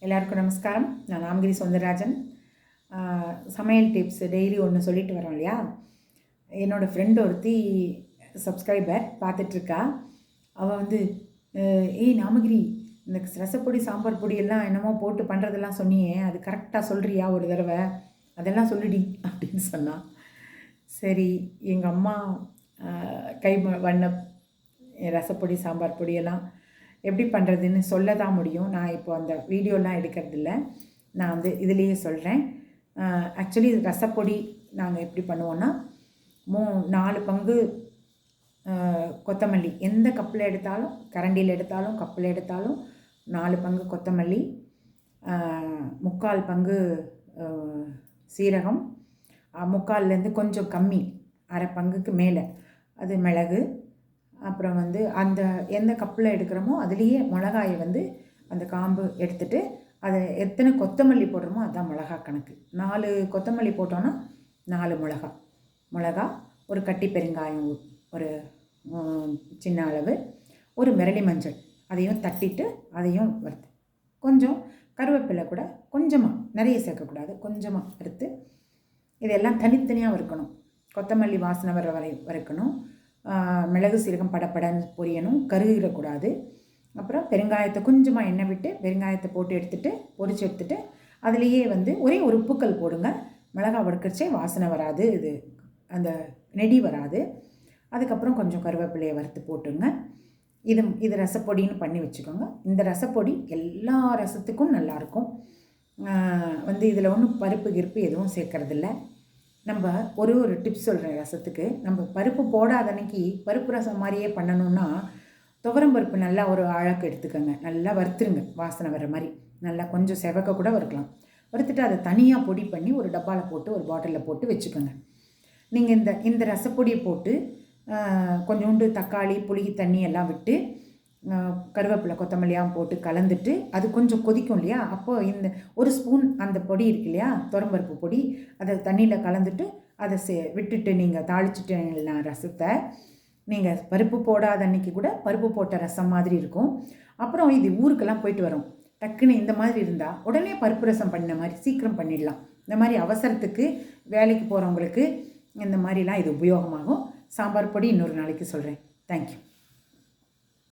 எல்லாருக்கும் நமஸ்காரம். நான் நாமகிரி சௌந்தரராஜன். சமையல் டிப்ஸ் டெய்லி ஒன்று சொல்லிட்டு வரோம் இல்லையா. என்னோடய ஃப்ரெண்டு ஒருத்தி சப்ஸ்கிரைபர் பார்த்துட்ருக்கா. அவள் வந்து நாமகிரி இந்த ரசப்பொடி சாம்பார் பொடியெல்லாம் என்னமோ போட்டு பண்ணுறதெல்லாம் சொன்னியே, அது கரெக்டாக சொல்கிறியா ஒரு தடவை, அதெல்லாம் சொல்லுடி அப்படின்னு சொன்னான். சரி, எங்கள் அம்மா கை வண்ண ரசப்பொடி சாம்பார் பொடியெல்லாம் எப்படி பண்ணுறதுன்னு சொல்ல தான் முடியும். நான் இப்போ அந்த வீடியோலாம் எடுக்கிறதில்ல, நான் வந்து இதுலேயே சொல்கிறேன். ஆக்சுவலி ரசப்பொடி நாங்கள் எப்படி பண்ணுவோன்னா, 4 பங்கு கொத்தமல்லி, எந்த கப்பில் எடுத்தாலும், கரண்டியில் எடுத்தாலும் கப்பில் எடுத்தாலும் 4 பங்கு கொத்தமல்லி, 3/4 பங்கு சீரகம், 3/4லேருந்து கொஞ்சம் கம்மி, அரை பங்குக்கு மேலே அது மிளகு, அப்புறம் வந்து அந்த எந்த கப்பில் எடுக்கிறோமோ அதுலேயே மிளகாயை வந்து அந்த காம்பு எடுத்துகிட்டு அதை எத்தனை கொத்தமல்லி போடுறோமோ அதுதான் மிளகா கணக்கு. 4 கொத்தமல்லி போட்டோன்னா 4 மிளகா, ஒரு கட்டி பெருங்காயம் ஒரு சின்ன அளவு, ஒரு மிரளி மஞ்சள் அதையும் தட்டிட்டு அதையும் வறுத்து, கொஞ்சம் கருவேப்பிலை கூட கொஞ்சமாக, நிறைய சேர்க்கக்கூடாது, கொஞ்சமாக வறுத்து இதெல்லாம் தனித்தனியாக வறுக்கணும். கொத்தமல்லி வாசனை வர வறுக்கணும். மிளகு சீரகம் படப்படன்னு பொரியணும், கருகிடக்கூடாது. அப்புறம் பெருங்காயத்தை கொஞ்சமாக எண்ணெய் விட்டு பெருங்காயத்தை போட்டு எடுத்துகிட்டு பொரிச்சு எடுத்துகிட்டு அதுலேயே வந்து ஒரே ஒரு உப்புக்கல் போடுங்க. மிளகா வறுக்கச்சே வாசனை வராது, இது அந்த நெடி வராது. அதுக்கப்புறம் கொஞ்சம் கருவேப்பிலையை வறுத்து போட்டுங்க. இது ரசப்பொடின்னு பண்ணி வச்சுக்கோங்க. இந்த ரசப்பொடி எல்லா ரசத்துக்கும் நல்லாயிருக்கும். வந்து இதில் ஒன்றும் பருப்பு கிருப்பு எதுவும் சேர்க்கறதில்ல. நம்ம ஒரு டிப்ஸ் சொல்கிறேன் ரசத்துக்கு. நம்ம பருப்பு போடாத அன்னைக்கு பருப்பு ரசம் மாதிரியே பண்ணணுன்னா, துவரம் பருப்பு நல்லா ஒரு ஆழக்கு எடுத்துக்கோங்க, நல்லா வறுத்துருங்க, வாசனை வர்ற மாதிரி நல்லா கொஞ்சம் செவக்க கூட வறுக்கலாம். வறுத்துட்டு அதை தனியாக பொடி பண்ணி ஒரு டப்பாவில் போட்டு ஒரு பாட்டிலில் போட்டு வச்சுக்கோங்க. நீங்கள் இந்த ரசப்பொடியை போட்டு கொஞ்சோண்டு தக்காளி புளி தண்ணி எல்லாம் விட்டு கருவேப்பிலை கொத்தமல்லியாக போட்டு கலந்துட்டு அது கொஞ்சம் கொதிக்கும் இல்லையா, அப்போது இந்த ஒரு ஸ்பூன் அந்த பொடி இருக்கு இல்லையா, துவரம்பருப்பு பொடி, அதை தண்ணியில் கலந்துட்டு அதை விட்டுட்டு நீங்கள் தாளிச்சுட்டு ரசத்தை, நீங்கள் பருப்பு போடாத அன்னைக்கு கூட பருப்பு போட்ட ரசம் மாதிரி இருக்கும். அப்புறம் இது ஊருக்கெல்லாம் போயிட்டு வரோம், டக்குன்னு இந்த மாதிரி இருந்தால் உடனே பருப்பு ரசம் பண்ண மாதிரி சீக்கிரம் பண்ணிடலாம். இந்த மாதிரி அவசரத்துக்கு வேலைக்கு போகிறவங்களுக்கு இந்த மாதிரிலாம் இது உபயோகமாகும். சாம்பார் பொடி இன்னொரு நாளைக்கு சொல்கிறேன். தேங்க்யூ.